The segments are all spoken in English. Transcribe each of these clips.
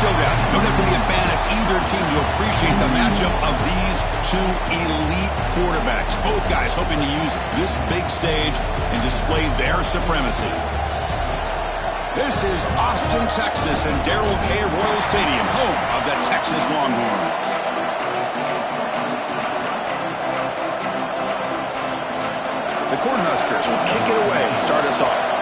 showdown. You don't have to be a fan of either team to appreciate the matchup of these two elite quarterbacks. Both guys hoping to use this big stage and display their supremacy. This is Austin, Texas, and Darrell K. Royal Stadium, home of the Texas Longhorns. The Cornhuskers will kick it away to start us off.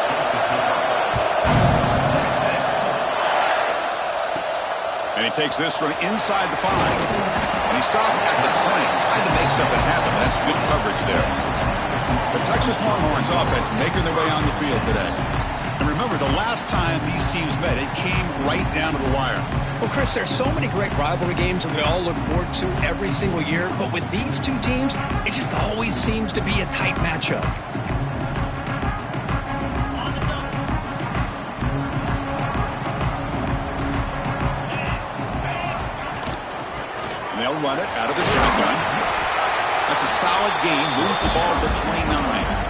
And he takes this from inside the 5. And he stopped at the 20, trying to make something happen. That's good coverage there. The Texas Longhorns offense making their way on the field today. And remember, the last time these teams met, it came right down to the wire. Well, Chris, there's so many great rivalry games that we all look forward to every single year. But with these two teams, it just always seems to be a tight matchup. And they'll run it out of the shotgun. That's a solid gain. Moves the ball to the 29.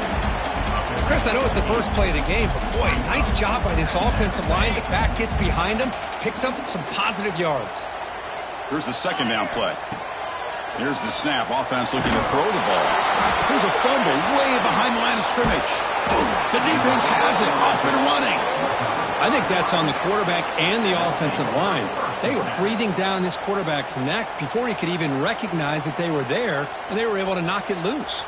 Chris, I know it's the first play of the game, but boy, nice job by this offensive line. The back gets behind him, picks up some positive yards. Here's the second down play. Here's the snap. Offense looking to throw the ball. Here's a fumble way behind the line of scrimmage. The defense has it, off and running. I think that's on the quarterback and the offensive line. They were breathing down this quarterback's neck before he could even recognize that they were there, and they were able to knock it loose.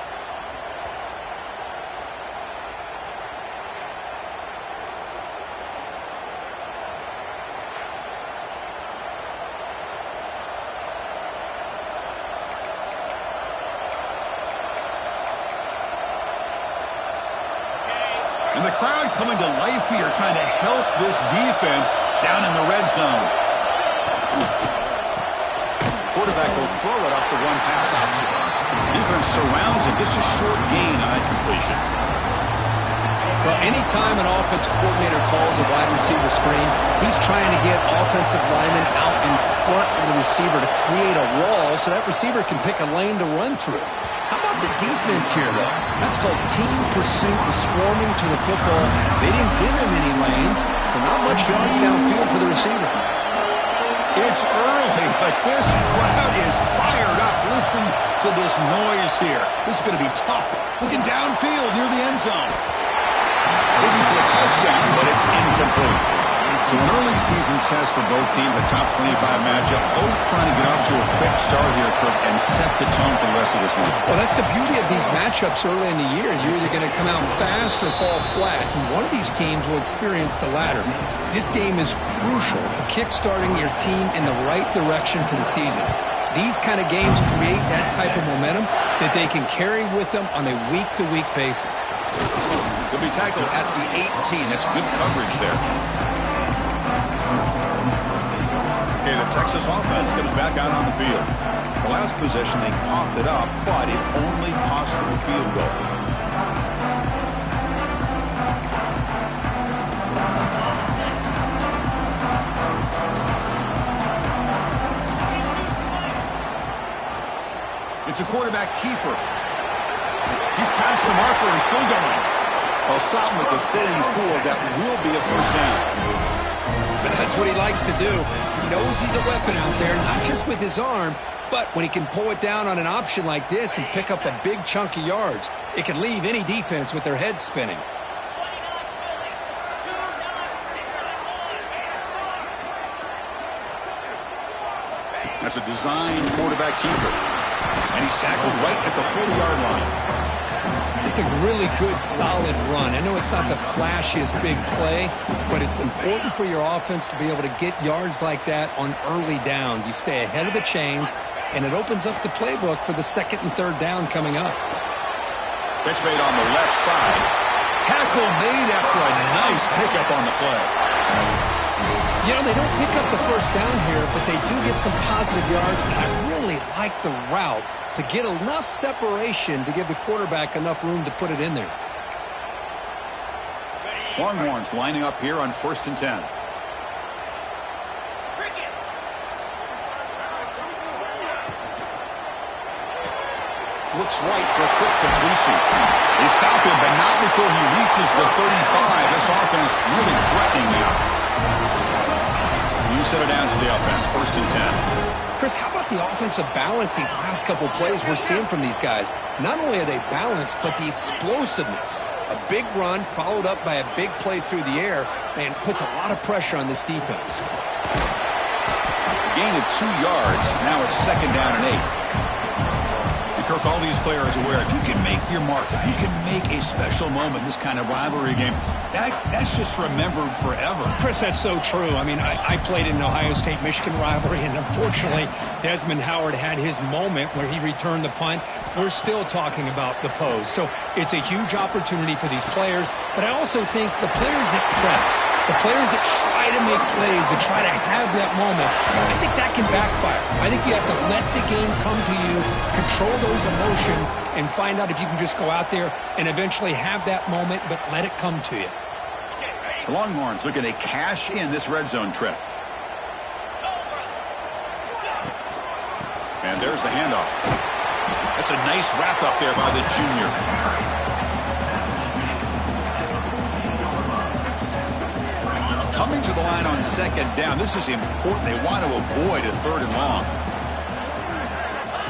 And the crowd coming to life here, trying to help this defense down in the red zone. Quarterback will throw it off the one pass option. Defense surrounds him, just a short gain on that completion. Well, anytime an offensive coordinator calls a wide receiver screen, he's trying to get offensive linemen out in front of the receiver to create a wall so that receiver can pick a lane to run through. How about the defense here, though? That's called team pursuit and swarming to the football. They didn't give him any lanes, so not much yards downfield for the receiver. It's early, but this crowd is fired up. Listen to this noise here. This is going to be tough. Looking downfield near the end zone. Looking for a touchdown, but it's incomplete. So an early season test for both teams, a top 25 matchup. Both trying to get off to a quick start here, Kirk, and set the tone for the rest of this one. Well, that's the beauty of these matchups early in the year. You're either going to come out fast or fall flat, and one of these teams will experience the latter. This game is crucial to kick-starting your team in the right direction for the season. These kind of games create that type of momentum that they can carry with them on a week-to-week basis. He'll be tackled at the 18. That's good coverage there. Okay, the Texas offense comes back out on the field. The last possession, they coughed it up, but it only cost them a field goal. It's a quarterback keeper. He's past the marker and still going. They'll stop him at the 34. That will be a first down. But that's what he likes to do. He knows he's a weapon out there, not just with his arm, but when he can pull it down on an option like this and pick up a big chunk of yards, it can leave any defense with their head spinning. That's a designed quarterback keeper. And he's tackled right at the 40-yard line. It's a really good, solid run. I know it's not the flashiest big play, but it's important for your offense to be able to get yards like that on early downs. You stay ahead of the chains, and it opens up the playbook for the second and third down coming up. Catch made on the left side. Tackle made after a nice pickup on the play. You know, they don't pick up the first down here, but they do get some positive yards, and I really like the route to get enough separation to give the quarterback enough room to put it in there. Longhorns lining up here on 1st and 10. Looks right for a quick completion. They stop him, but not before he reaches the 35. This offense really threatening now. You set it down to the offense. 1st and 10. Chris, how about the offensive balance these last couple plays we're seeing from these guys? Not only are they balanced, but the explosiveness. A big run followed up by a big play through the air and puts a lot of pressure on this defense. Gain of 2 yards. Now it's 2nd down and 8. Kirk, all these players are aware, if you can make your mark, if you can make a special moment, this kind of rivalry game, that's just remembered forever. Chris, that's so true. I mean, I played in the Ohio State-Michigan rivalry, and unfortunately, Desmond Howard had his moment where he returned the punt. We're still talking about the pose. So it's a huge opportunity for these players, but I also think the players that press, the players that try to make plays, that try to have that moment, I think that can backfire. I think you have to let the game come to you, control those emotions, and find out if you can just go out there and eventually have that moment, but let it come to you. The Longhorns looking to cash in this red zone trip. And there's the handoff. That's a nice wrap up there by the junior. Coming to the line on 2nd down. This is important. They want to avoid a 3rd and long.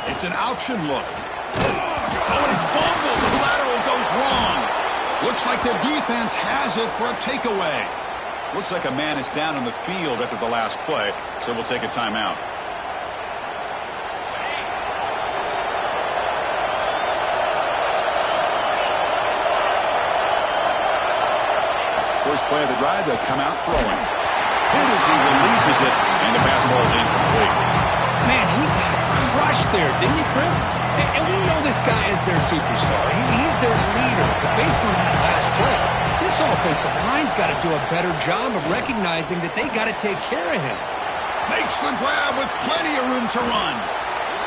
It's an option look. Oh, and it's fumbled. The lateral goes wrong. Looks like the defense has it for a takeaway. Looks like a man is down on the field after the last play, so we'll take a timeout. First play of the drive, they'll come out throwing. Hit as he releases it, and the pass ball is incomplete. Man, he got crushed there, didn't he, Chris? And we know this guy is their superstar. He's their leader. But based on that last play, this offensive line's got to do a better job of recognizing that they got to take care of him. Makes the grab with plenty of room to run.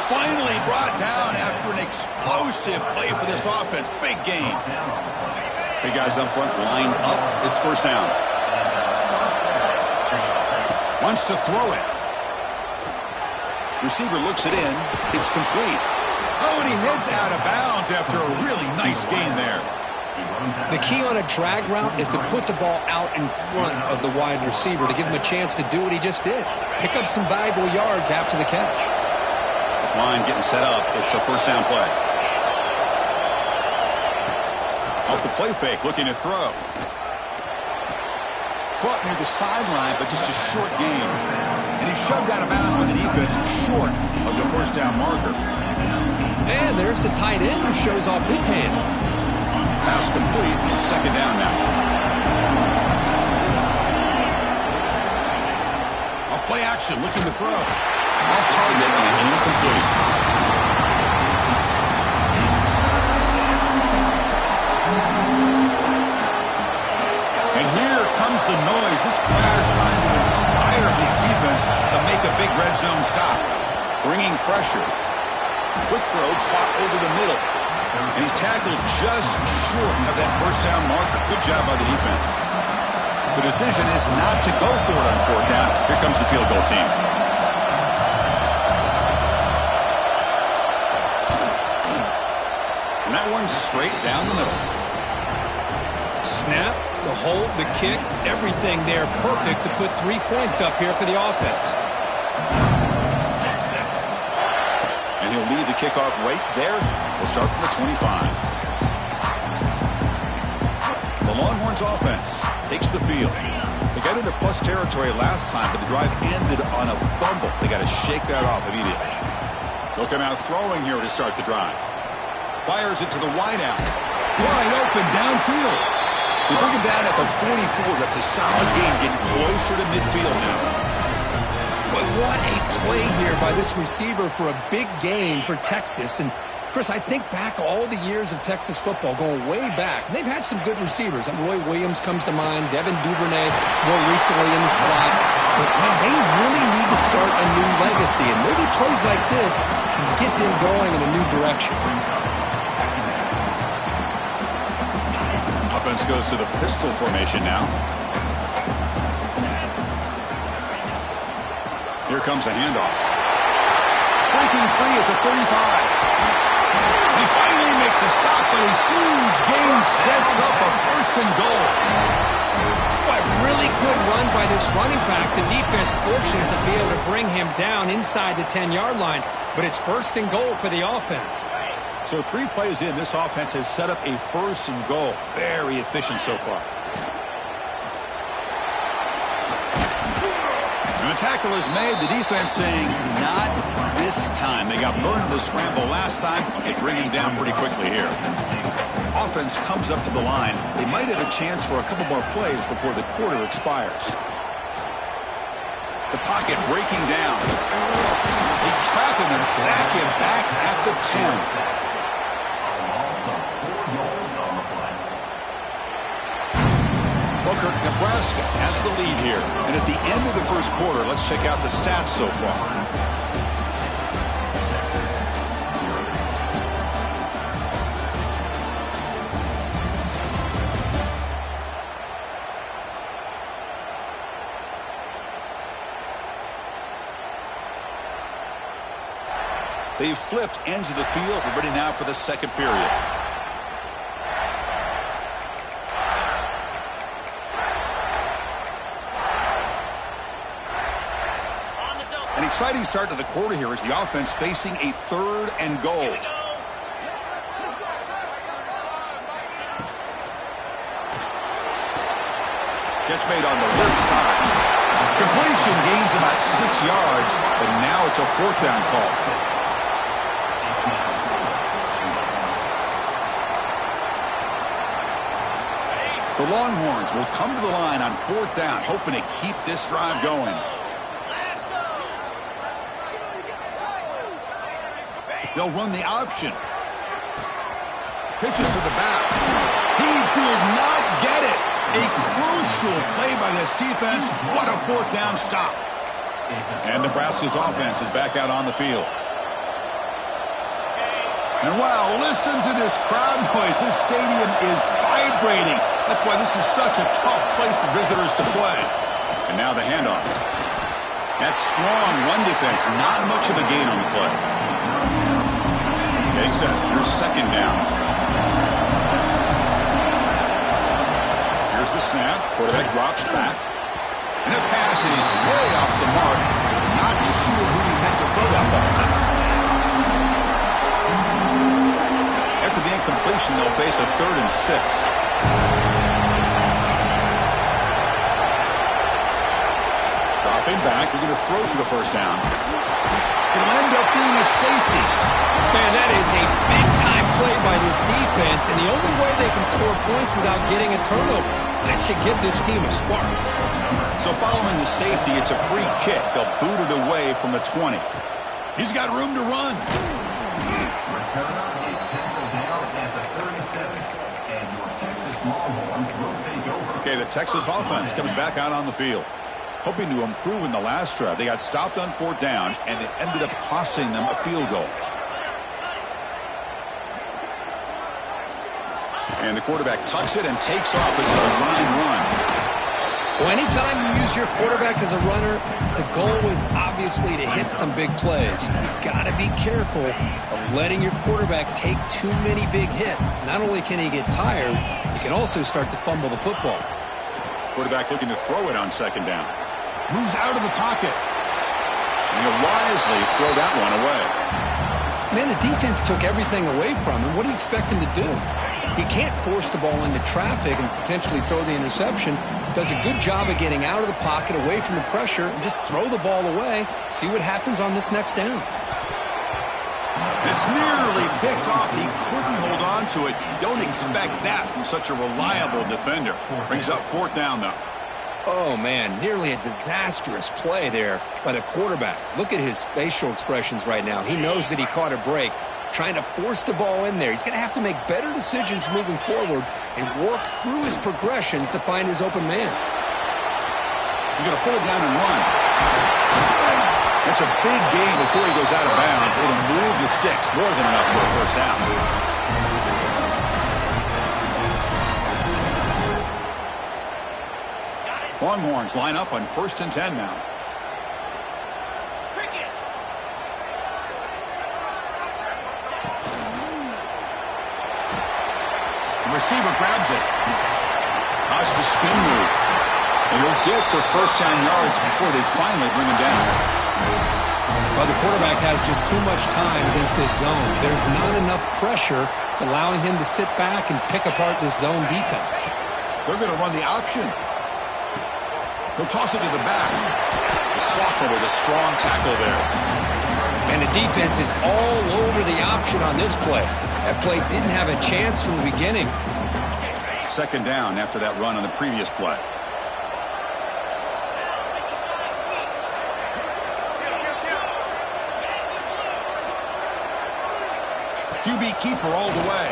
Finally brought down after an explosive play for this offense. Big gain. Big guys up front lined up. It's 1st down. Wants to throw it. Receiver looks it in. It's complete. Oh, and he heads out of bounds after a really nice gain there. The key on a drag route is to put the ball out in front of the wide receiver to give him a chance to do what he just did. Pick up some valuable yards after the catch. This line getting set up. It's a 1st down play. Off the play fake, looking to throw. Caught near the sideline, but just a short gain. And he's shoved out of bounds by the defense short of the 1st down marker. And there's the tight end who shows off his hands. Pass complete. It's 2nd down now. A play action, looking to throw. Off target and incomplete. And here comes the noise. This crowd is trying to inspire this defense to make a big red zone stop. Bringing pressure. Quick throw, caught over the middle. And he's tackled just short of that 1st down marker. Good job by the defense. The decision is not to go for it on 4th down. Here comes the field goal team. And that one's straight down the middle. Snap, the hold, the kick, everything there perfect to put 3 points up here for the offense. And he'll lead the kickoff right there. We'll start from the 25. The Longhorns offense takes the field. They got into plus territory last time, but the drive ended on a fumble. They got to shake that off immediately. They'll come out throwing here to start the drive. Fires it to the wideout. Wide open downfield. They bring him down at the 44. That's a solid gain, getting closer to midfield now. But what a play here by this receiver for a big gain for Texas. And, Chris, I think back all the years of Texas football, going way back. They've had some good receivers. Roy Williams comes to mind, Devin Duvernay more recently in the slot. But, man, they really need to start a new legacy. And maybe plays like this can get them going in a new direction. Offense goes to the pistol formation now. Here comes a handoff. Breaking free at the 35. They finally make the stop, but a huge gain sets up a 1st and goal. Boy, really good run by this running back. The defense fortunate to be able to bring him down inside the 10-yard line. But it's 1st and goal for the offense. So 3 plays in, this offense has set up a 1st and goal. Very efficient so far. And the tackle is made. The defense saying, not this time. They got burned in the scramble last time. They bring him down pretty quickly here. Offense comes up to the line. They might have a chance for a couple more plays before the quarter expires. The pocket breaking down. They trap him and sack him back at the 10. Nebraska has the lead here. And at the end of the 1st quarter, let's check out the stats so far. They've flipped ends of the field. We're ready now for the 2nd period. An exciting start to the quarter here as the offense facing a 3rd and goal. Catch made on the left side. Completion gains about 6 yards, but now it's a 4th down call. The Longhorns will come to the line on 4th down, hoping to keep this drive going. They'll run the option. Pitches to the back. He did not get it. A crucial play by this defense. What a 4th down stop. And Nebraska's offense is back out on the field. And wow, listen to this crowd noise. This stadium is vibrating. That's why this is such a tough place for visitors to play. And now the handoff. That strong run defense, not much of a gain on the play. Getting set. Here's 2nd down. Here's the snap. Quarterback drops back. And the pass is way off the mark. Not sure who he meant to throw that ball to. After the incompletion, they'll face a 3rd and 6. Dropping back. We're going to throw for the 1st down. It'll end up being a safety. Man, that is a big-time play by this defense, and the only way they can score points without getting a turnover. That should give this team a spark. So following the safety, it's a free kick. They'll boot it away from the 20. He's got room to run. Okay, the Texas offense comes back out on the field. Hoping to improve in the last drive. They got stopped on 4th down, and it ended up costing them a field goal. And the quarterback tucks it and takes off. It's a design run. Well, anytime you use your quarterback as a runner, the goal is obviously to hit some big plays. You've got to be careful of letting your quarterback take too many big hits. Not only can he get tired, he can also start to fumble the football. Quarterback looking to throw it on 2nd down. Moves out of the pocket. And he'll wisely throw that one away. Man, the defense took everything away from him. What do you expect him to do? He can't force the ball into traffic and potentially throw the interception. Does a good job of getting out of the pocket, away from the pressure, and just throw the ball away. See what happens on this next down. It's nearly picked off. He couldn't hold on to it. Don't expect that from such a reliable defender. Brings up 4th down, though. Oh, man, nearly a disastrous play there by the quarterback. Look at his facial expressions right now. He knows that he caught a break, trying to force the ball in there. He's going to have to make better decisions moving forward and work through his progressions to find his open man. He's going to pull it down and run. It's a big gain before he goes out of bounds. It'll move the sticks more than enough for a 1st down. Longhorns line up on 1st and 10 now. The receiver grabs it. That's the spin move. And he'll get their first down yards before they finally bring him down. Well, the quarterback has just too much time against this zone. There's not enough pressure. It's allowing him to sit back and pick apart this zone defense. They're going to run the option. He'll toss it to the back. The sophomore with a strong tackle there. And the defense is all over the option on this play. That play didn't have a chance from the beginning. Second down after that run on the previous play. QB keeper all the way.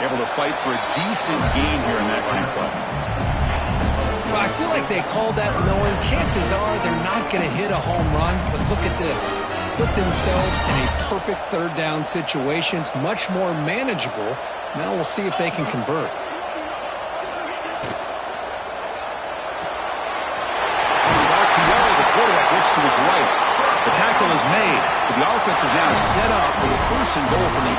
Able to fight for a decent gain here in that running play. Well, I feel like they called that knowing chances are they're not going to hit a home run. But look at this. Put themselves in a perfect third down situation. It's much more manageable. Now we'll see if they can convert. The quarterback looks to his right. The tackle is made, but the offense is now set up with a first and goal from the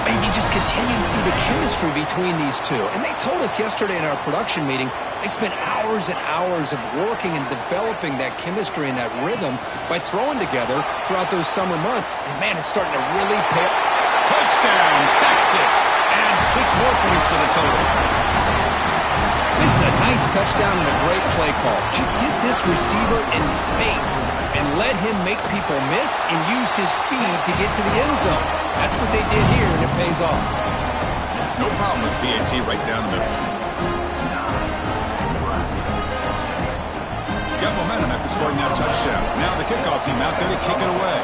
8. And you just continue to see the chemistry between these two. And they told us yesterday in our production meeting, they spent hours and hours of working and developing that chemistry and that rhythm by throwing together throughout those summer months. And, man, it's starting to really pay off. Touchdown, Texas. And 6 more points to the total. This is a nice touchdown and a great play call. Just get this receiver in space and let him make people miss and use his speed to get to the end zone. That's what they did here, and it pays off. No problem with BAT right down the middle. Got momentum after scoring that touchdown. Now the kickoff team out there to kick it away.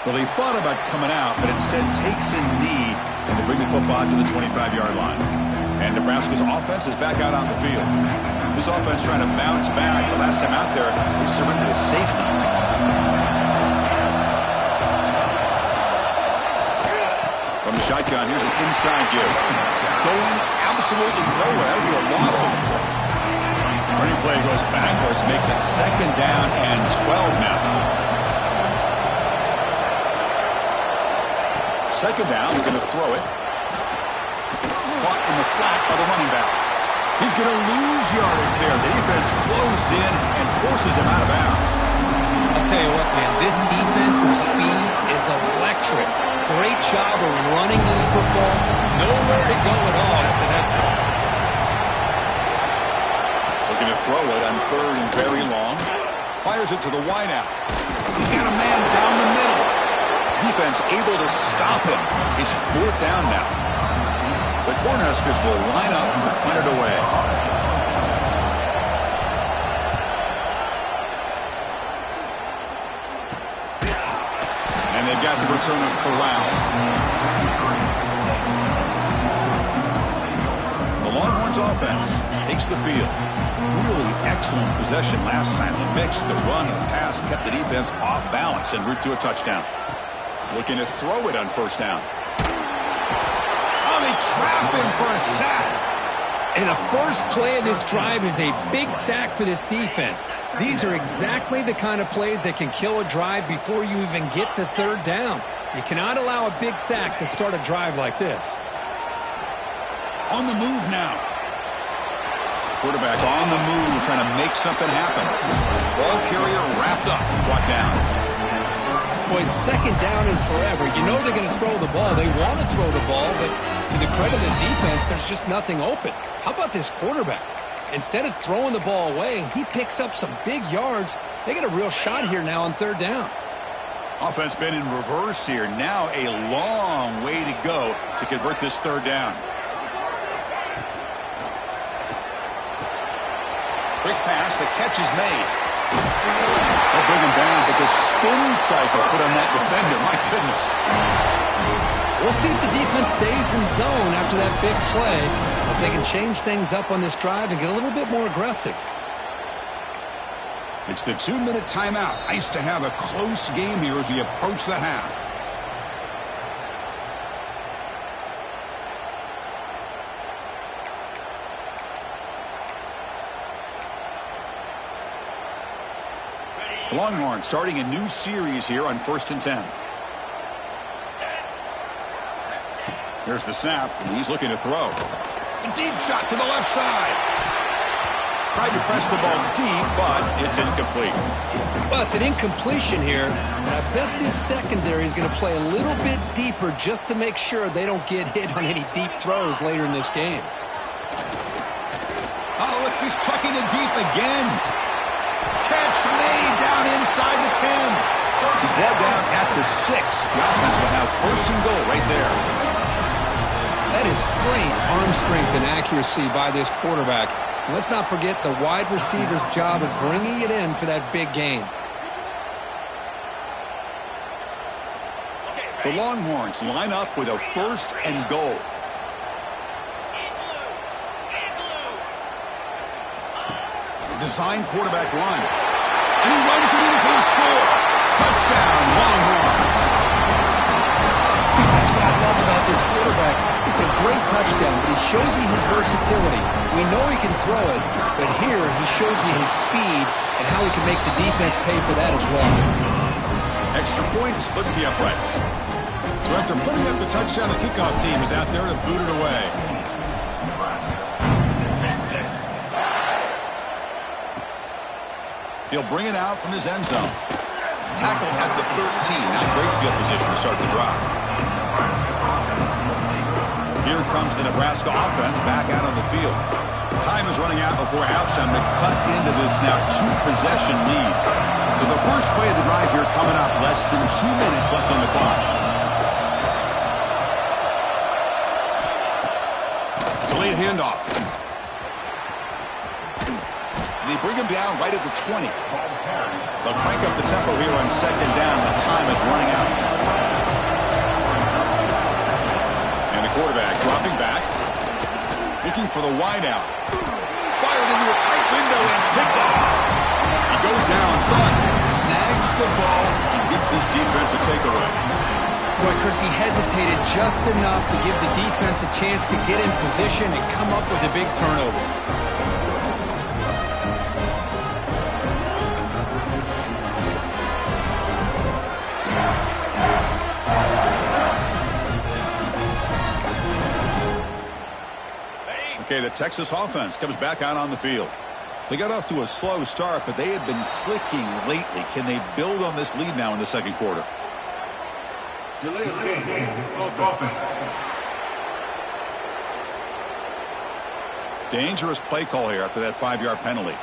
Well, he thought about coming out, but instead takes a knee and they bring the football to the 25-yard line. And Nebraska's offense is back out on the field. This offense trying to bounce back. The last time out there, they surrendered a safety. From the shotgun, here's an inside give. Going absolutely nowhere. That'll be a loss of the play. Running play goes backwards, makes it second down and 12 now. Second down, we're going to throw it. Caught in the flat by the running back. He's going to lose yardage there. The defense closed in and forces him out of bounds. I'll tell you what, man, this defensive speed is electric. Great job of running the football. Nowhere to go at all after that throw. We're going to throw it on third and very long. Fires it to the wideout. He's got a man down the middle. Defense able to stop him. It's fourth down now. The Cornhuskers will line up to punt it away. And they've got the return of Corral. The Longhorns offense takes the field. Really excellent possession last time. The mix, the run, and the pass kept the defense off balance en route to a touchdown. Looking to throw it on first down. Oh, they trap him for a sack. And the first play of this drive is a big sack for this defense. These are exactly the kind of plays that can kill a drive before you even get to third down. You cannot allow a big sack to start a drive like this. On the move now. Quarterback on the move, trying to make something happen. Ball carrier wrapped up, brought down. Boy, it's second down and forever. You know they're going to throw the ball. They want to throw the ball, but to the credit of the defense, there's just nothing open. How about this quarterback? Instead of throwing the ball away, he picks up some big yards. They got a real shot here now on third down. Offense been in reverse here. Now a long way to go to convert this third down. Quick pass, the catch is made. They'll bring him down, but the spin cycle put on that defender, my goodness. We'll see if the defense stays in zone after that big play, or if they can change things up on this drive and get a little bit more aggressive. It's the 2-minute timeout. Nice to have a close game here as we approach the half. Longhorn starting a new series here on 1st and 10. Here's the snap. He's looking to throw. A deep shot to the left side. Tried to press the ball deep, but it's incomplete. Well, it's an incompletion here, and I bet this secondary is going to play a little bit deeper just to make sure they don't get hit on any deep throws later in this game. Oh, look, he's trucking it deep again. Catch made down inside the 10. He's brought down at the 6. The offense will have first and goal right there. That is great arm strength and accuracy by this quarterback. And let's not forget the wide receiver's job of bringing it in for that big game. The Longhorns line up with a first and goal. Design quarterback run. And he runs it in for the score. Touchdown, Longhorns. That's what I love about this quarterback. It's a great touchdown, but he shows you his versatility. We know he can throw it, but here he shows you his speed and how he can make the defense pay for that as well. Extra point splits the uprights. So after putting up the touchdown, the kickoff team is out there to boot it away. He'll bring it out from his end zone. Tackle at the 13. Not great field position to start the drive. Here comes the Nebraska offense back out on the field. Time is running out before halftime to cut into this now 2-possession lead. So the first play of the drive here coming up. Less than 2 minutes left on the clock. Delayed handoff. They bring him down right at the 20. They'll crank up the tempo here on second down. The time is running out. And the quarterback dropping back. Looking for the wideout. Fired into a tight window and picked off. He goes down, but snags the ball and gives this defense a takeaway. Boy, Chris, he hesitated just enough to give the defense a chance to get in position and come up with a big turnover. Okay, the Texas offense comes back out on the field. They got off to a slow start, but they had been clicking lately. Can they build on this lead now in the second quarter? Dangerous play call here after that 5-yard penalty.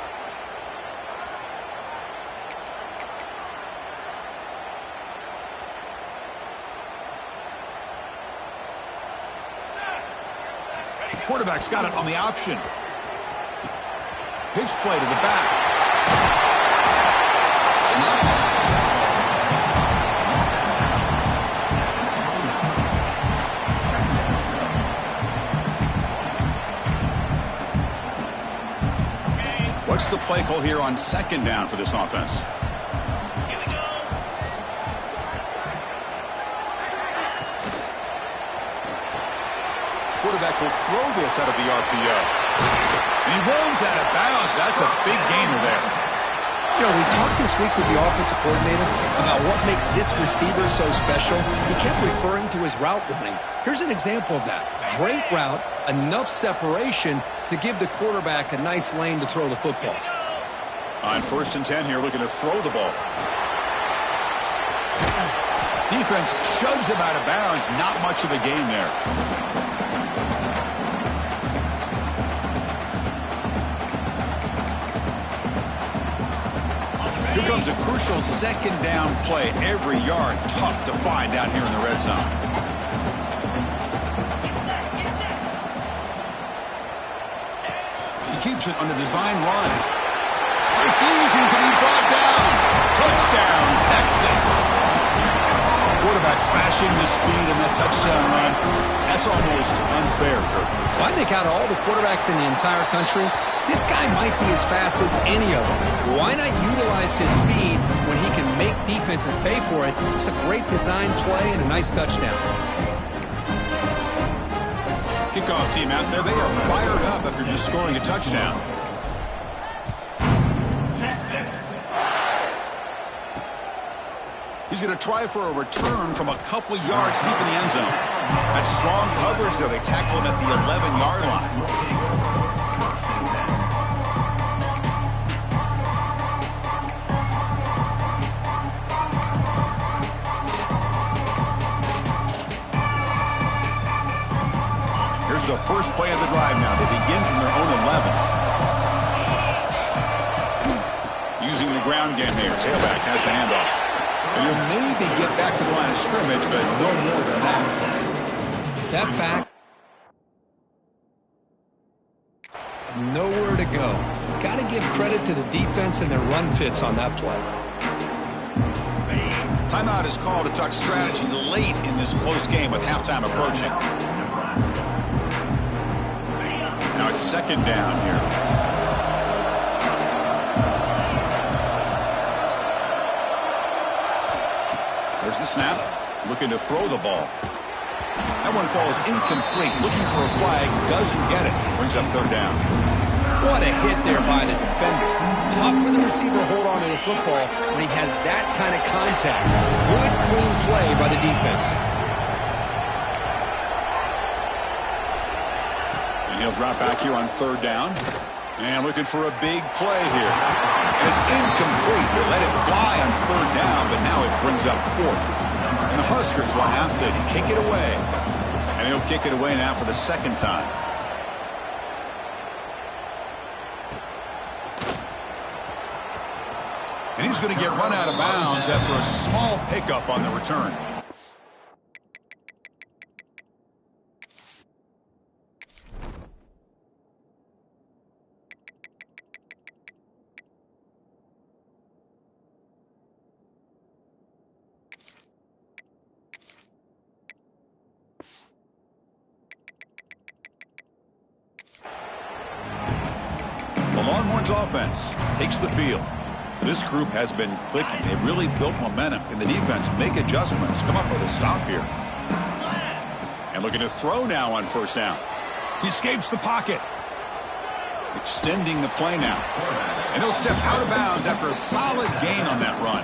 Quarterback's got it on the option. Pitch play to the back. What's the play call here on second down for this offense? Quarterback will throw this out of the RPO. And he rolls out of bounds. That's a big gainer there. You know, we talked this week with the offensive coordinator about what makes this receiver so special. He kept referring to his route running. Here's an example of that. Great route, enough separation to give the quarterback a nice lane to throw the football. On 1st and 10 here, looking to throw the ball. Defense shoves him out of bounds. Not much of a gain there. Here comes a crucial second down play. Every yard tough to find down here in the red zone. He keeps it on the design run. Refusing to be brought down. Touchdown, Texas. Quarterback smashing the speed in that touchdown run. That's almost unfair, Kirk. Well, I think out of all the quarterbacks in the entire country, this guy might be as fast as any of them. Why not utilize his speed when he can make defenses pay for it? It's a great design play and a nice touchdown. Kickoff team out there. They are fired up after just scoring a touchdown. He's He's going to try for a return from a couple of yards deep in the end zone. That's strong coverage there. They tackle him at the 11-yard line. The first play of the drive now. They begin from their own 11. Using the ground game here. Tailback has the handoff. And you'll maybe get back to the line of scrimmage, but no more than that. That back. Nowhere to go. Got to give credit to the defense and their run fits on that play. Timeout is called to talk strategy late in this close game with halftime approaching. Now it's second down here. There's the snap. Looking to throw the ball. That one falls incomplete. Looking for a flag. Doesn't get it. Brings up third down. What a hit there by the defender. Tough for the receiver to hold on to the football when he has that kind of contact. Good, clean play by the defense. He'll drop back here on third down. And looking for a big play here. And it's incomplete. They let it fly on third down, but now it brings up fourth. And the Huskers will have to kick it away. And he'll kick it away now for the second time. And he's going to get run out of bounds after a small pickup on the return. Offense takes the field. This group has been clicking. They've really built momentum. Can the defense make adjustments? Come up with a stop here. And looking to throw now on first down. He escapes the pocket. Extending the play now. And he'll step out of bounds after a solid gain on that run.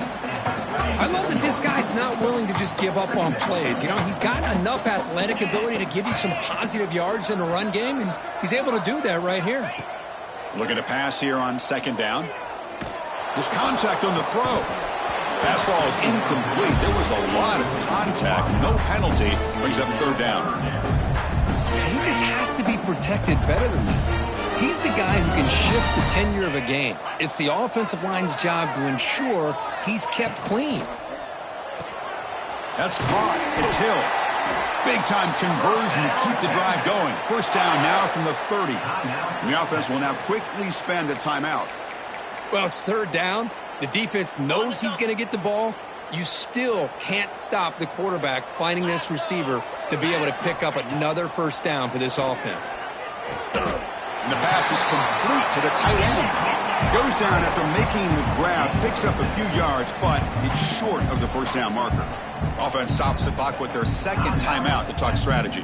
I love that this guy's not willing to just give up on plays. You know, he's got enough athletic ability to give you some positive yards in the run game, and he's able to do that right here. Looking to pass here on second down. There's contact on the throw. Pass ball is incomplete. There was a lot of contact. No penalty. Brings up third down. He just has to be protected better than that. He's the guy who can shift the tenure of a game. It's the offensive line's job to ensure he's kept clean. That's caught. It's Hill. Big-time conversion to keep the drive going. First down now from the 30. And the offense will now quickly spend a timeout. Well, it's third down. The defense knows he's going to get the ball. You still can't stop the quarterback finding this receiver to be able to pick up another first down for this offense. And the pass is complete to the tight end. Goes down after making the grab, picks up a few yards, but it's short of the first down marker. Offense stops the clock with their second timeout to talk strategy.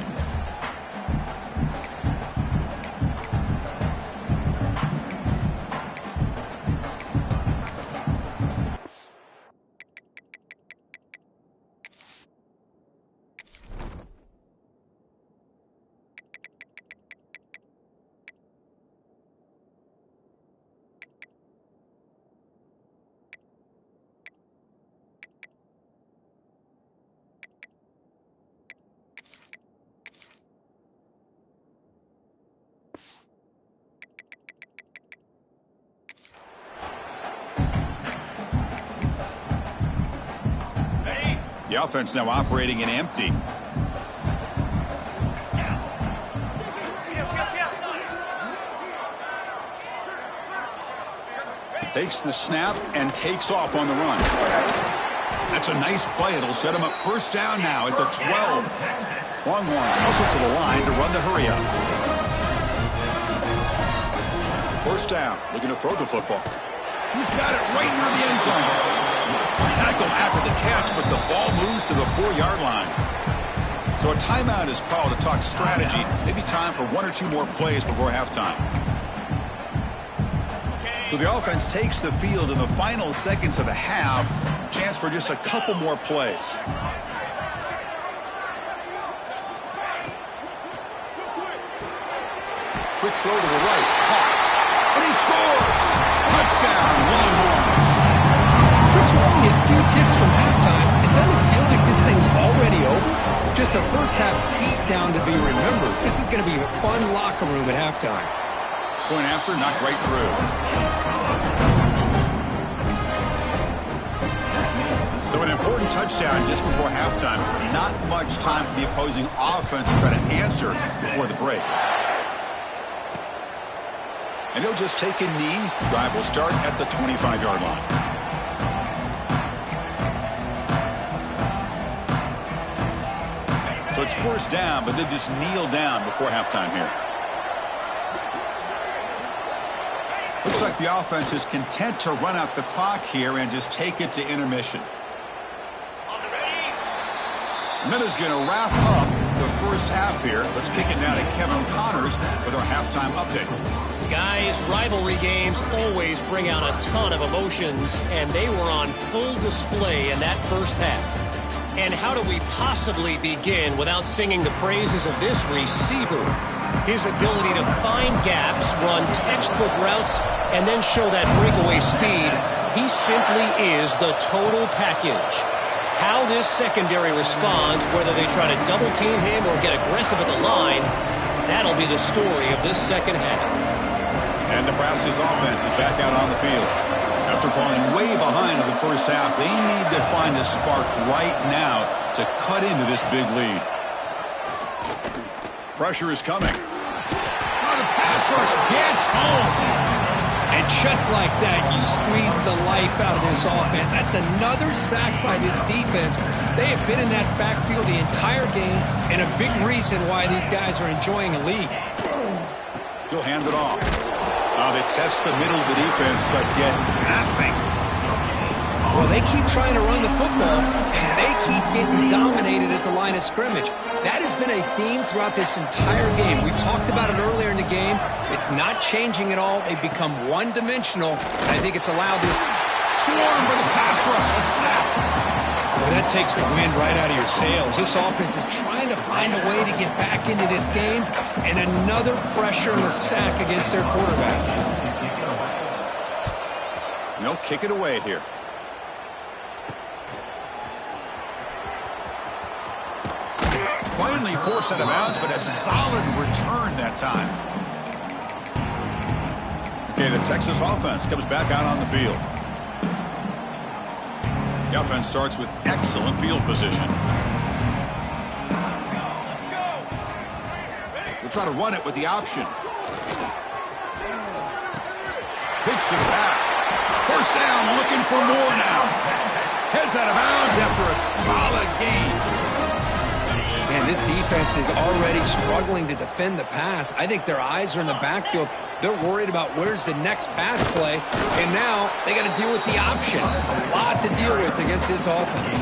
The offense now operating in empty. Takes the snap and takes off on the run. That's a nice play. It'll set him up first down now at the 12. Longhorns hustle to the line to run the hurry up. First down, looking to throw the football. He's got it right near the end zone. Tackle after the catch, but the ball moves to the 4-yard line. So a timeout is called to talk strategy. Maybe time for one or two more plays before halftime. So the offense takes the field in the final seconds of the half. Chance for just a couple more plays. Quick throw to the right. Caught. And he scores. Touchdown, Longhorns. Chris, we're only a few ticks from halftime. It doesn't feel like this thing's already over. Just a first-half beatdown to be remembered. This is going to be a fun locker room at halftime. Point after, knocked right through. So an important touchdown just before halftime. Not much time for the opposing offense to try to answer before the break. And he'll just take a knee. Drive will start at the 25-yard line. So it's first down, but they just kneel down before halftime here. Looks like the offense is content to run out the clock here and just take it to intermission. And that is going to wrap up the first half here. Let's kick it now to Kevin Connors with our halftime update. Guys, rivalry games always bring out a ton of emotions, and they were on full display in that first half. And how do we possibly begin without singing the praises of this receiver? His ability to find gaps, run textbook routes, and then show that breakaway speed. He simply is the total package. How this secondary responds, whether they try to double team him or get aggressive at the line, that'll be the story of this second half. And Nebraska's offense is back out on the field. After falling way behind in the first half, they need to find a spark right now to cut into this big lead. Pressure is coming. Oh, the pass rush gets home. And just like that, you squeeze the life out of this offense. That's another sack by this defense. They have been in that backfield the entire game, and a big reason why these guys are enjoying a lead. He'll hand it off. They test the middle of the defense, but get nothing. Well, they keep trying to run the football, and they keep getting dominated at the line of scrimmage. That has been a theme throughout this entire game. We've talked about it earlier in the game. It's not changing at all. They've become one-dimensional. I think it's allowed this swarm for the pass rush. A sack. Well, that takes the wind right out of your sails. This offense is trying to find a way to get back into this game, and another pressure and a sack against their quarterback. They'll kick it away here. Finally forced out of bounds, but a solid return that time. Okay, the Texas offense comes back out on the field. The offense starts with excellent field position. We'll try to run it with the option. Pitch to the back. First down, looking for more now. Heads out of bounds after a solid gain. Man, this defense is already struggling to defend the pass. I think their eyes are in the backfield. They're worried about where's the next pass play, and now they got to deal with the option. A lot to deal with against this offense.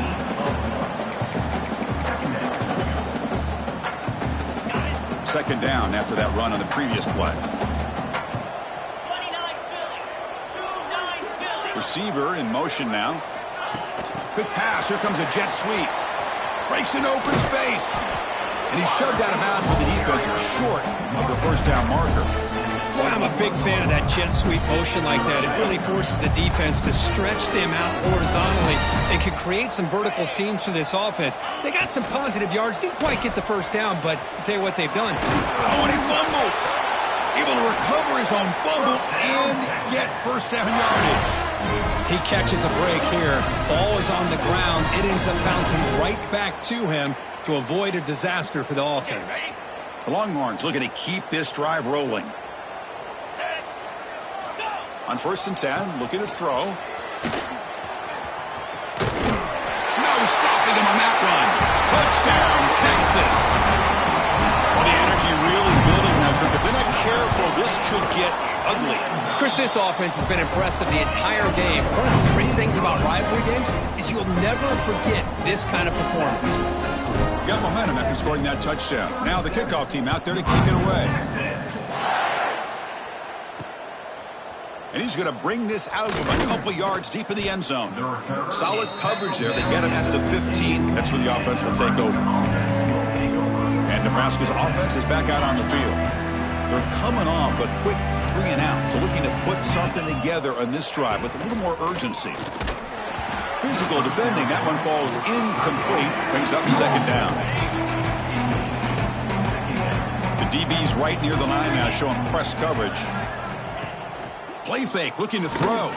Second down after that run on the previous play. Receiver in motion now. Quick pass. Here comes a jet sweep. Breaks into open space. And he's shoved out of bounds with the defense short of the first down marker. Boy, I'm a big fan of that jet sweep motion like that. It really forces the defense to stretch them out horizontally. It could create some vertical seams for this offense. They got some positive yards. Didn't quite get the first down, but I'll tell you what they've done. Oh, and he fumbles. Able to recover his own fumble and get first down yardage. He catches a break here. Ball is on the ground. It ends up bouncing right back to him to avoid a disaster for the offense. The Longhorns looking to keep this drive rolling. On 1st and 10, looking to throw. No stopping him on that run. Touchdown, Texas. Well, the energy really building now. If they're not careful, this could get ugly. Chris, this offense has been impressive the entire game. One of the great things about rivalry games is you'll never forget this kind of performance. Got momentum after scoring that touchdown. Now the kickoff team out there to kick it away. And he's going to bring this out of a couple yards deep in the end zone. Solid coverage there. They get him at the 15. That's where the offense will take over. And Nebraska's offense is back out on the field. They're coming off a quick 3 and out. So looking to put something together on this drive with a little more urgency. Physical defending. That one falls incomplete. Brings up second down. The DB's right near the line now, showing press coverage. Play fake, looking to throw.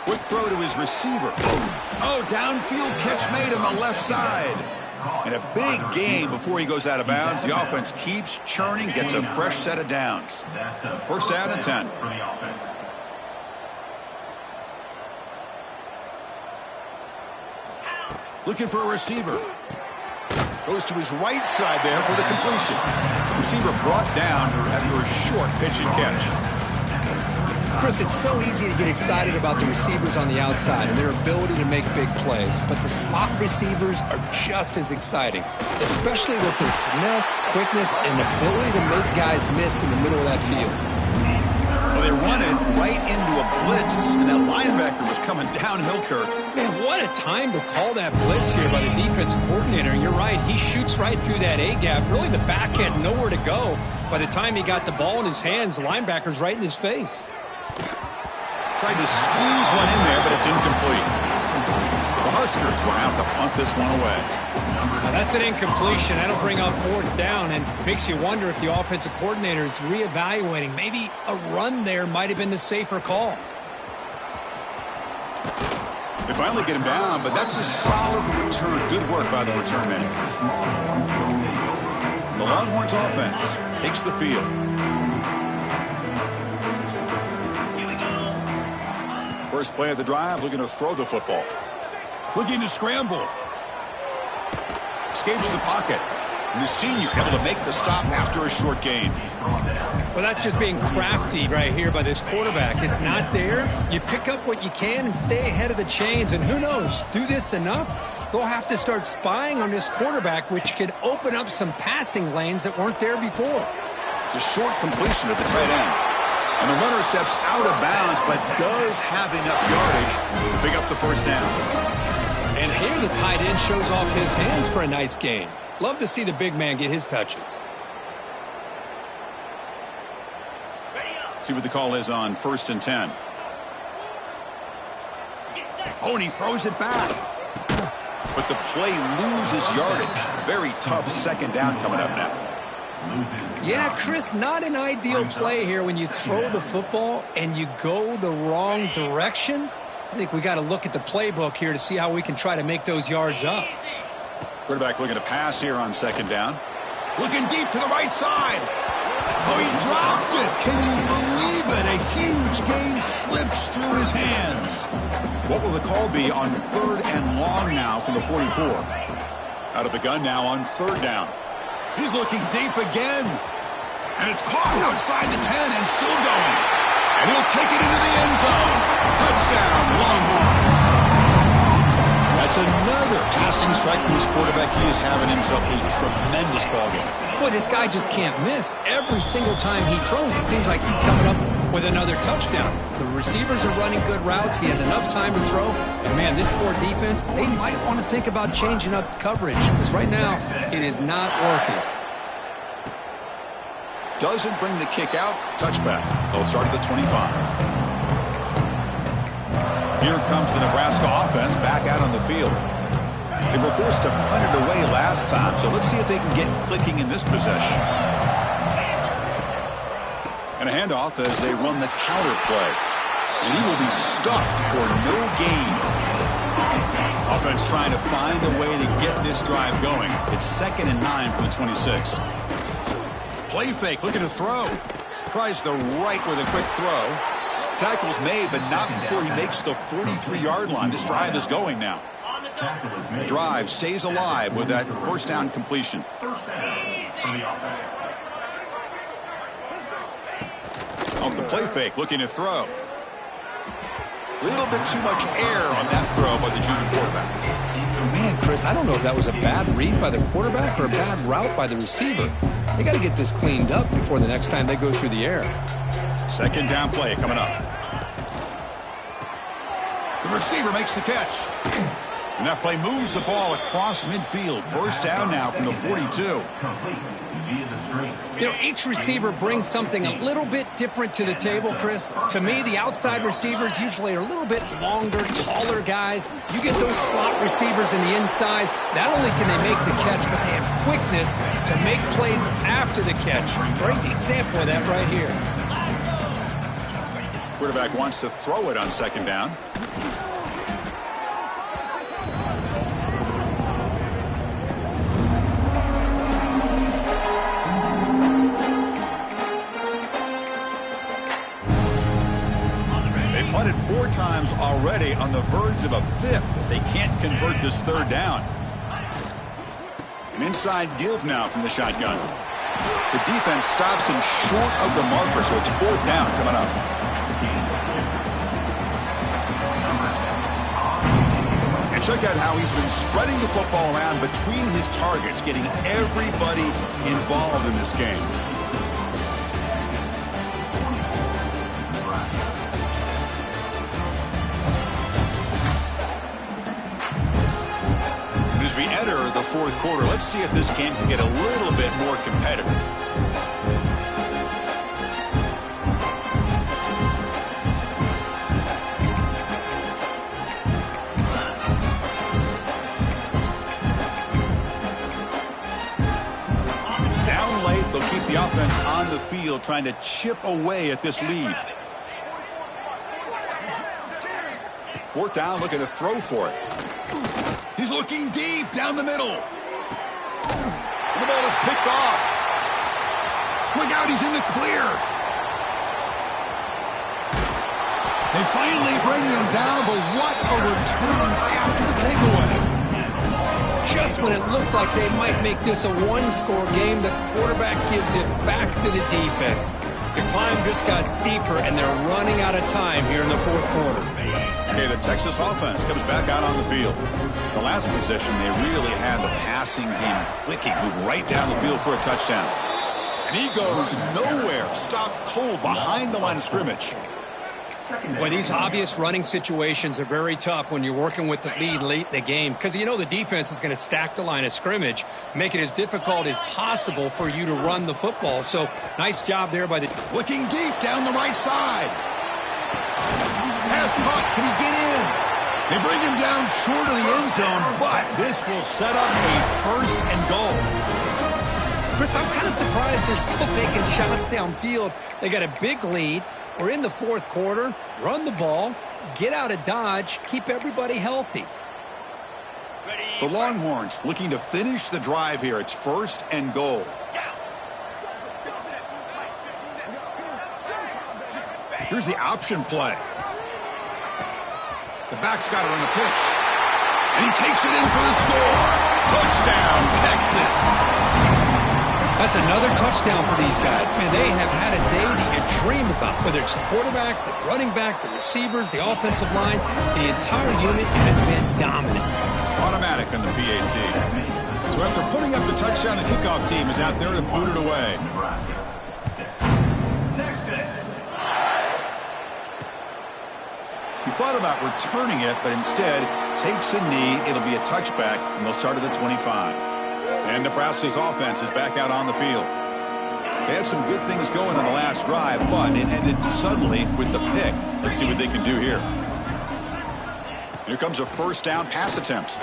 Quick throw to his receiver. Oh, downfield catch made on the left side. And a big gain before he goes out of bounds. The offense keeps churning, gets a fresh set of downs. First down and 10. Looking for a receiver. Goes to his right side there for the completion. The receiver brought down after a short pitch and catch. Chris, it's so easy to get excited about the receivers on the outside and their ability to make big plays, but the slot receivers are just as exciting, especially with their finesse, quickness, and ability to make guys miss in the middle of that field. Well, they run it right into a blitz, and that linebacker was coming downhill, Kirk. Man, what a time to call that blitz here by the defensive coordinator. And you're right, he shoots right through that A-gap. Really, the back had nowhere to go. By the time he got the ball in his hands, the linebacker's right in his face. Tried to squeeze one in there, but it's incomplete. The Huskers will have to punt this one away. Now that's an incompletion. That'll bring up fourth down and makes you wonder if the offensive coordinator is reevaluating. Maybe a run there might have been the safer call. They finally get him down, but that's a solid return. Good work by the return man. The Longhorns offense takes the field. First play of the drive, looking to throw the football. Looking to scramble. Escapes the pocket. And the senior able to make the stop after a short gain. Well, that's just being crafty right here by this quarterback. It's not there. You pick up what you can and stay ahead of the chains. And who knows, do this enough, they'll have to start spying on this quarterback, which could open up some passing lanes that weren't there before. It's a short completion at the tight end. And the runner steps out of bounds, but does have enough yardage to pick up the first down. And here the tight end shows off his hands for a nice gain. Love to see the big man get his touches. See what the call is on 1st and 10. Oh, and he throws it back. But the play loses yardage. Very tough second down coming up now. Yeah, Chris, not an ideal play here when you throw the football and you go the wrong direction. I think we got to look at the playbook here to see how we can try to make those yards up. Quarterback looking to pass here on second down. Looking deep to the right side. Oh, he dropped it. Can you believe it? A huge gain slips through his hands. What will the call be on 3rd and long now from the 44? Out of the gun now on 3rd down. He's looking deep again. And it's caught outside the 10 and still going. And he'll take it into the end zone. Touchdown, Longhorns. That's another passing strike from his quarterback. He is having himself a tremendous ballgame. Boy, this guy just can't miss. Every single time he throws, it seems like he's coming up with another touchdown. The receivers are running good routes. He has enough time to throw. And, man, this poor defense, they might want to think about changing up coverage because right now it is not working. Doesn't bring the kick out. Touchback. They'll start at the 25. Here comes the Nebraska offense back out on the field. They were forced to punt it away last time, so let's see if they can get clicking in this possession. And a handoff as they run the counter play. And he will be stuffed for no gain. Offense trying to find a way to get this drive going. It's 2nd and 9 from the 26. Play fake, looking to throw. Tries the right with a quick throw. Tackle's made, but not before he makes the 43-yard line. This drive is going now. The drive stays alive with that first down completion. Off the play fake, looking to throw. A little bit too much air on that throw by the junior quarterback. Man, Chris, I don't know if that was a bad read by the quarterback or a bad route by the receiver. They got to get this cleaned up before the next time they go through the air. Second down play coming up. receiver makes the catch. And that play moves the ball across midfield. First down now from the 42. You know, each receiver brings something a little bit different to the table, Chris. To me, the outside receivers usually are a little bit longer, taller guys. You get those slot receivers in the inside, not only can they make the catch, but they have quickness to make plays after the catch. Great example of that right here. Quarterback wants to throw it on second down. Punted 4 times already, on the verge of a 5th. They can't convert this third down. An inside give now from the shotgun. The defense stops him short of the marker, so it's 4th down coming up. And check out how he's been spreading the football around between his targets, getting everybody involved in this game. We enter the 4th quarter. Let's see if this game can get a little bit more competitive. Down late, they'll keep the offense on the field, trying to chip away at this lead. 4th down, looking to throw for it. He's looking deep down the middle. The ball is picked off. Look out, he's in the clear. They finally bring him down, but what a return after the takeaway. Just when it looked like they might make this a one-score game, the quarterback gives it back to the defense. The climb just got steeper, and they're running out of time here in the 4th quarter. Okay, the Texas offense comes back out on the field. The last possession, they really had the passing game clicking, move right down the field for a touchdown. And he goes nowhere, stopped cold behind the line of scrimmage. Boy, these obvious running situations are very tough when you're working with the lead late in the game, because you know the defense is going to stack the line of scrimmage, make it as difficult as possible for you to run the football. So nice job there by the... Looking deep down the right side. Pass caught. Can he get in? They bring him down short of the end zone, but this will set up a 1st and goal. Chris, I'm kind of surprised they're still taking shots downfield. They got a big lead. We're in the 4th quarter. Run the ball, get out of Dodge, keep everybody healthy. The Longhorns looking to finish the drive here. It's 1st and goal. Here's the option play. The back's got it on the pitch. And he takes it in for the score. Touchdown, Texas. That's another touchdown for these guys. Man, they have had a day that you dream about, whether it's the quarterback, the running back, the receivers, the offensive line. The entire unit has been dominant. Automatic on the PAT. So after putting up the touchdown, the kickoff team is out there to boot it away. He thought about returning it, but instead takes a knee. It'll be a touchback, and they'll start at the 25. And Nebraska's offense is back out on the field. They had some good things going on the last drive, but it ended suddenly with the pick. Let's see what they can do here. Here comes a 1st down pass attempt. He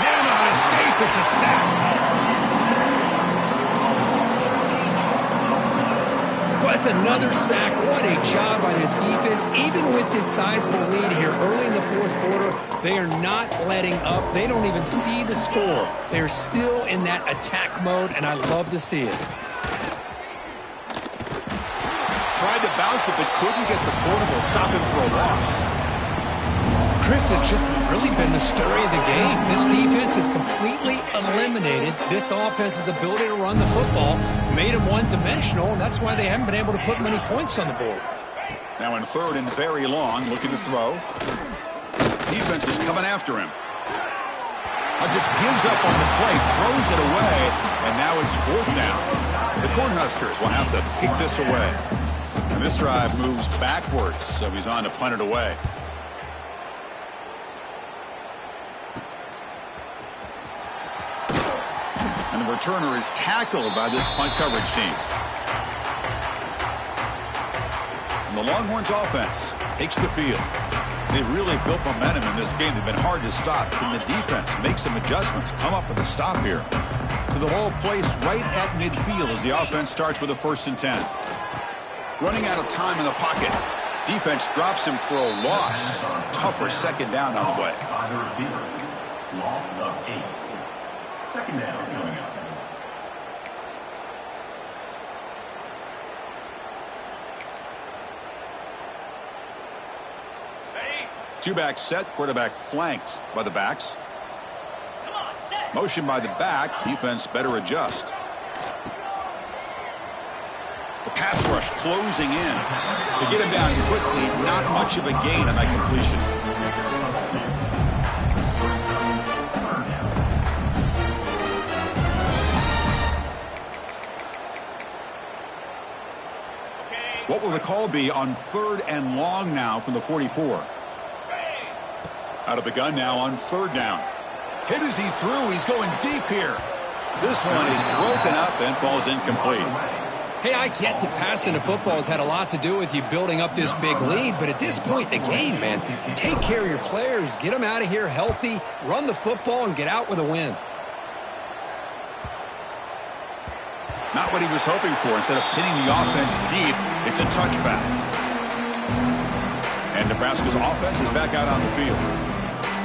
cannot escape. It's a sack. That's another sack. What a job by this defense. Even with this sizable lead here early in the 4th quarter, they are not letting up. They don't even see the score. They're still in that attack mode, and I love to see it. Tried to bounce it, but couldn't get the corner to stop him for a loss. Chris, has just really been the story of the game. This defense has completely eliminated this offense's ability to run the football, made them one-dimensional, and that's why they haven't been able to put many points on the board. Now in 3rd and very long, looking to throw. Defense is coming after him. Just gives up on the play, throws it away, and now it's 4th down. The Cornhuskers will have to kick this away. And This drive moves backwards, so he's on to punt it away. And the returner is tackled by this punt coverage team. And the Longhorns offense takes the field. They've really built momentum in this game. They've been hard to stop. Can the defense make some adjustments, come up with a stop here? So the ball placed right at midfield as the offense starts with a 1st and 10. Running out of time in the pocket. Defense drops him for a loss. Tougher 2nd down on the way. By the receiver. Loss of 8. 2nd down coming up. Two-back set, quarterback flanked by the backs. Motion by the back, defense better adjust. The pass rush closing in. To get him down quickly, not much of a gain on that completion. What will the call be on 3rd and long now from the 44? Out of the gun now on 3rd down. Hit as he threw. He's going deep here. This one is broken up and falls incomplete. Hey, I get that passing the football has had a lot to do with you building up this big lead, but at this point in the game, man, take care of your players. Get them out of here healthy, run the football, and get out with a win. Not what he was hoping for. Instead of pinning the offense deep, it's a touchback. And Nebraska's offense is back out on the field.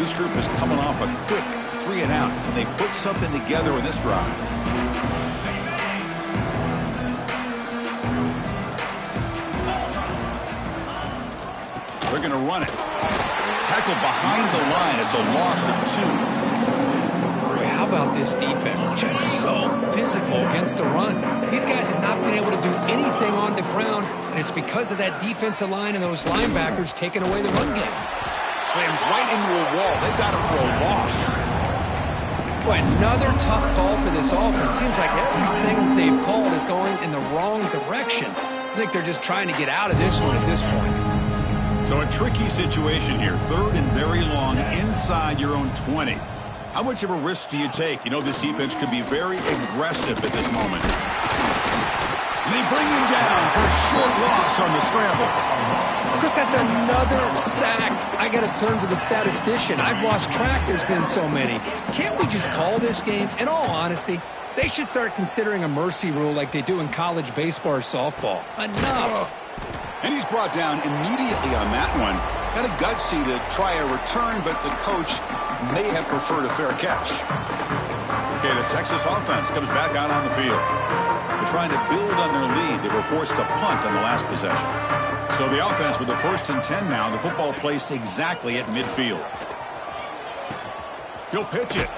This group is coming off a quick 3-and-out. Can they put something together in this drive? They're going to run it. Tackle behind the line. It's a loss of 2. How about this defense? Just so physical against the run. These guys have not been able to do anything on the ground, and it's because of that defensive line and those linebackers taking away the run game. Slams right into a wall. They've got him for a loss. Boy, another tough call for this offense. Seems like everything that they've called is going in the wrong direction. I think they're just trying to get out of this one at this point. So a tricky situation here. 3rd and very long inside your own 20. How much of a risk do you take? You know this defense could be very aggressive at this moment. And they bring him down for a short loss on the scramble. Chris, that's another sack. I got to turn to the statistician. I've lost track. There's been so many. Can't we just call this game? In all honesty, they should start considering a mercy rule like they do in college baseball or softball. Enough. And he's brought down immediately on that one. Got a gutsy to try a return, but the coach may have preferred a fair catch. Okay, the Texas offense comes back out on the field. They're trying to build on their lead. They were forced to punt on the last possession. So the offense with the 1st and 10 now. The football placed exactly at midfield. He'll pitch it.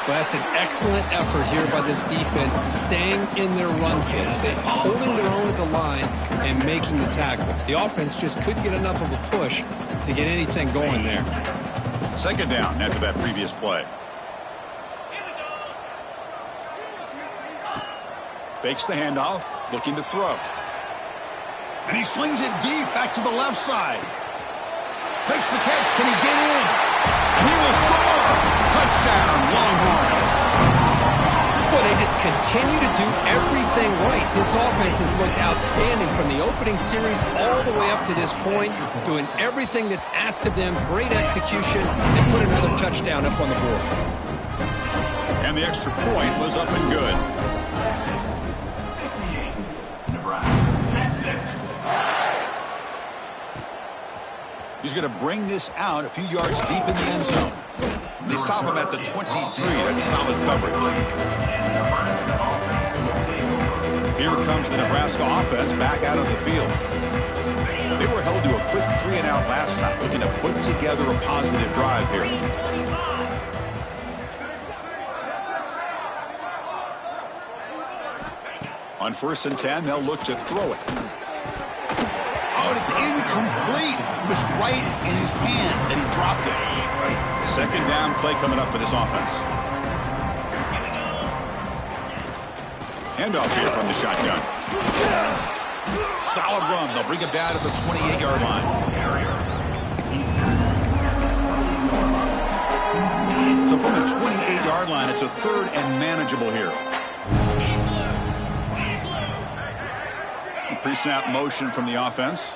Well, that's an excellent effort here by this defense, staying in their run field, holding their own at the line and making the tackle. The offense just couldn't get enough of a push to get anything going there. 2nd down after that previous play. Fakes the handoff, looking to throw. And he slings it deep back to the left side. Makes the catch. Can he get in? And he will score. Touchdown, Longhorns. Boy, they just continue to do everything right. This offense has looked outstanding from the opening series all the way up to this point, doing everything that's asked of them, great execution, and put another touchdown up on the board. And the extra point was up and good. He's going to bring this out a few yards deep in the end zone. They stop him at the 23. That's solid coverage. Here comes the Nebraska offense back out on the field. They were held to a quick 3-and-out last time, looking to put together a positive drive here. On 1st and 10, they'll look to throw it. Oh, it's incomplete. It was right in his hands, and he dropped it. 2nd down play coming up for this offense. Handoff here from the shotgun. Solid run. They'll bring it down at the 28-yard line. So from the 28-yard line, it's a third and manageable here. Pre-snap motion from the offense.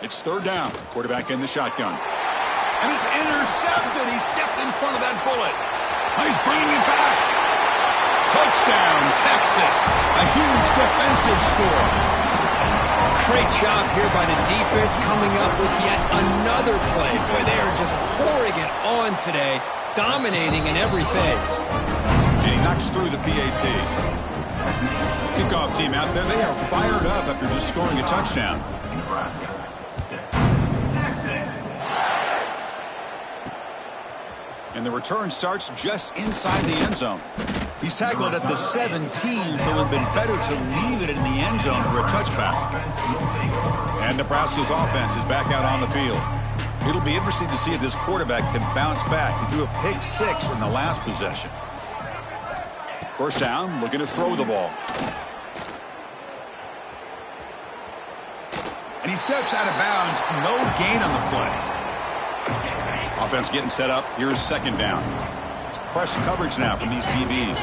It's third down. Quarterback in the shotgun. And it's intercepted. He stepped in front of that bullet. He's bringing it back. Touchdown, Texas. A huge defensive score. Great job here by the defense coming up with yet another play. Boy, they are just pouring it on today, dominating in every phase. And he knocks through the PAT. Kickoff team out there. They are fired up after just scoring a touchdown. Nebraska 6, Texas. And the return starts just inside the end zone. He's tackled at the 17, so it would have been better to leave it in the end zone for a touchback. And Nebraska's offense is back out on the field. It'll be interesting to see if this quarterback can bounce back. He threw a pick 6 in the last possession. First down, looking to throw the ball. And he steps out of bounds. No gain on the play. Offense getting set up. Here's second down. It's press coverage now from these DBs.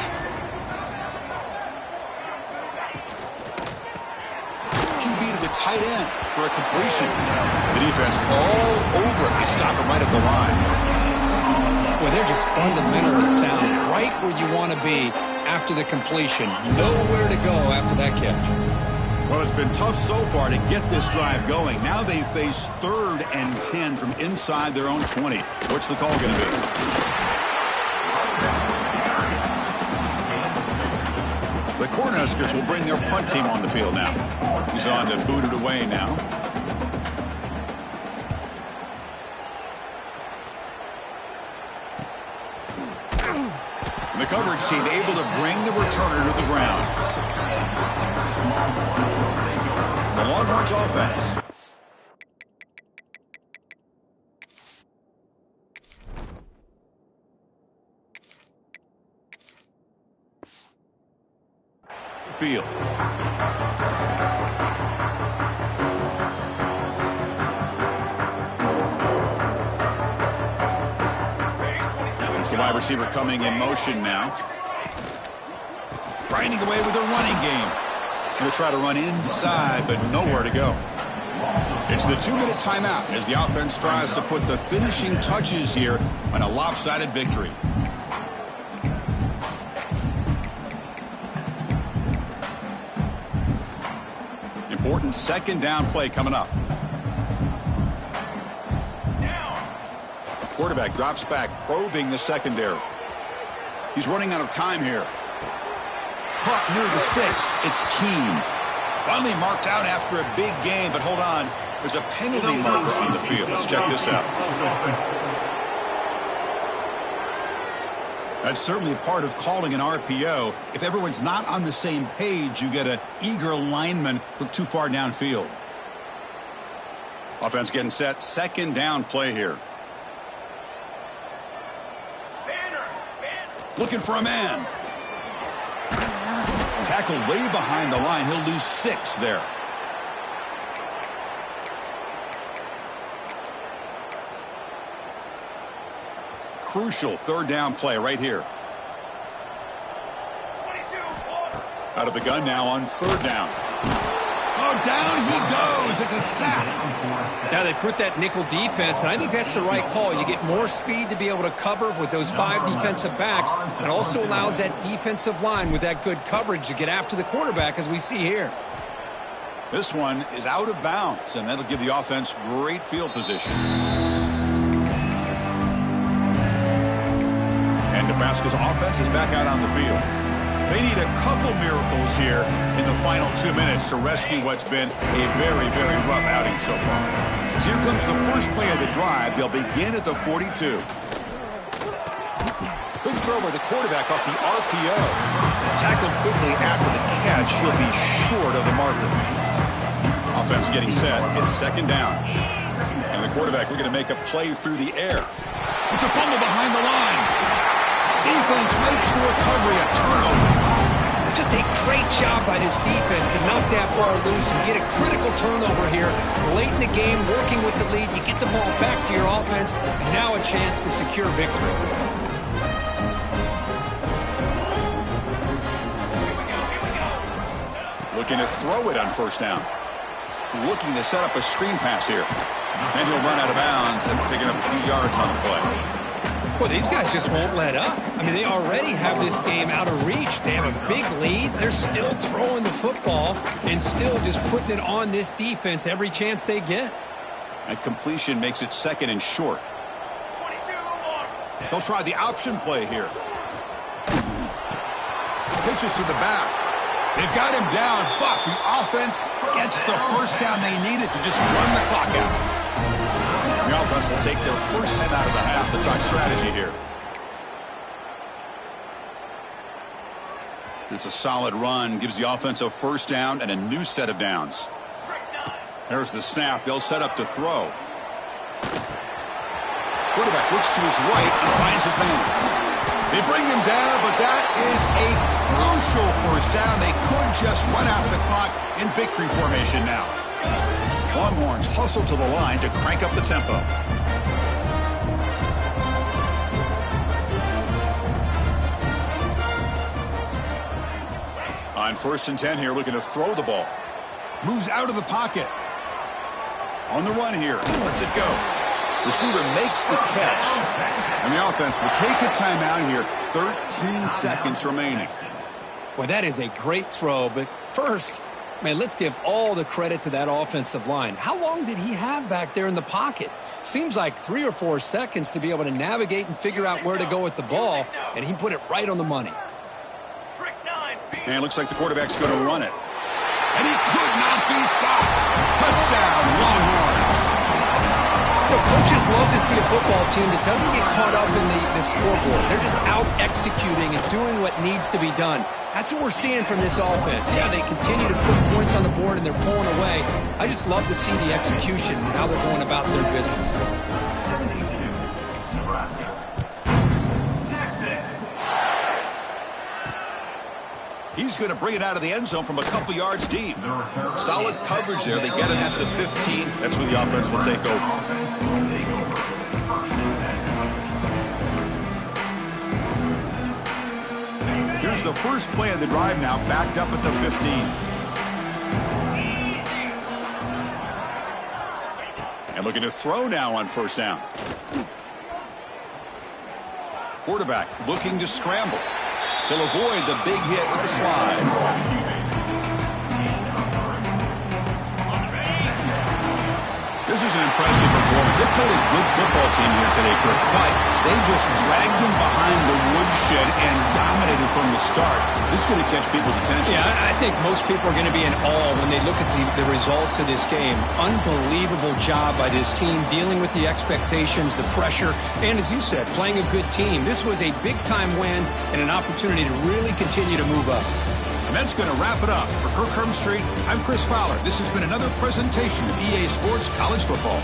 QB to the tight end for a completion. The defense all over it. They stop him right at the line. Boy, they're just fundamentally sound, right where you want to be after the completion. Nowhere to go after that catch. Well, it's been tough so far to get this drive going. Now they face 3rd and 10 from inside their own 20. What's the call going to be? The Cornhuskers will bring their punt team on the field now. He's on to boot it away now. And the coverage team able to bring the returner to the ground. The Longhorns offense. Field. It's the wide receiver coming in motion now. Grinding away with a running game. Going to try to run inside, but nowhere to go. It's the 2-minute timeout as the offense tries to put the finishing touches here on a lopsided victory. Important second down play coming up. Quarterback drops back, probing the secondary. He's running out of time here. Caught near the sticks. It's Keene. Finally marked out after a big game, but hold on. There's a penalty marker on the field. Let's check this out. That's certainly part of calling an RPO. If everyone's not on the same page, you get an eager lineman look too far downfield. Offense getting set. Second down play here. Looking for a man. Tackled way behind the line. He'll lose 6 there. Crucial third down play right here. Out of the gun now on third down. Oh, down he goes. It's a sack. Now they put that nickel defense, and I think that's the right call. You get more speed to be able to cover with those 5 defensive backs. It also allows that defensive line with that good coverage to get after the quarterback, as we see here. This one is out of bounds, and that'll give the offense great field position. And Nebraska's offense is back out on the field. They need a couple miracles here in the final 2 minutes to rescue what's been a very, very rough outing so far. As here comes the first play of the drive. They'll begin at the 42. Quick throw by the quarterback off the RPO. Tackled quickly after the catch. He'll be short of the marker. Offense getting set. It's second down. And the quarterback looking to make a play through the air. It's a fumble behind the line. defense makes the recovery a turnover. Just a great job by this defense to knock that ball loose and get a critical turnover here late in the game, working with the lead. You get the ball back to your offense, and now a chance to secure victory. Looking to throw it on first down. Looking to set up a screen pass here. And he'll run out of bounds and picking up a few yards on the play. Well, these guys just won't let up. I mean, they already have this game out of reach. They have a big lead. They're still throwing the football and still just putting it on this defense every chance they get. And completion makes it second and short. They'll try the option play here. Pitches to the back. They've got him down, but the offense gets the first down they needed to just run the clock out. The offense will take their first time out of the half to talk strategy here. It's a solid run, gives the offense a first down and a new set of downs. There's the snap. They'll set up to throw. Quarterback looks to his right and finds his man. They bring him down, but that is a crucial first down. They could just run out the clock in victory formation now. Longhorns hustle to the line to crank up the tempo. On 1st and 10 here, looking to throw the ball. Moves out of the pocket. On the run here, lets it go. Receiver makes the catch. And the offense will take a timeout here. 13 seconds remaining. Well, that is a great throw, but first, man, let's give all the credit to that offensive line. How long did he have back there in the pocket? Seems like 3 or 4 seconds to be able to navigate and figure out where to go with the ball, and he put it right on the money. And it looks like the quarterback's going to run it. And he could not be stopped. Touchdown, Longhorns. You know, coaches love to see a football team that doesn't get caught up in the scoreboard. They're just out executing and doing what needs to be done. That's what we're seeing from this offense. Yeah, they continue to put points on the board and they're pulling away. I just love to see the execution and how they're going about their business. Nebraska. Texas. He's going to bring it out of the end zone from a couple yards deep. Solid coverage there. They get him at the 15. That's where the offense will take over. Here's the first play of the drive now, backed up at the 15. And looking to throw now on first down. Quarterback looking to scramble. He'll avoid the big hit with the slide. This is an impressive performance. They played a good football team here today, Kirk, but they just dragged them behind the woodshed and dominated from the start. This is going to catch people's attention. Yeah, I think most people are going to be in awe when they look at the results of this game. Unbelievable job by this team dealing with the expectations, the pressure, and as you said, playing a good team. This was a big-time win and an opportunity to really continue to move up. And that's going to wrap it up. For Kirk Street, I'm Chris Fowler. This has been another presentation of EA Sports College Football.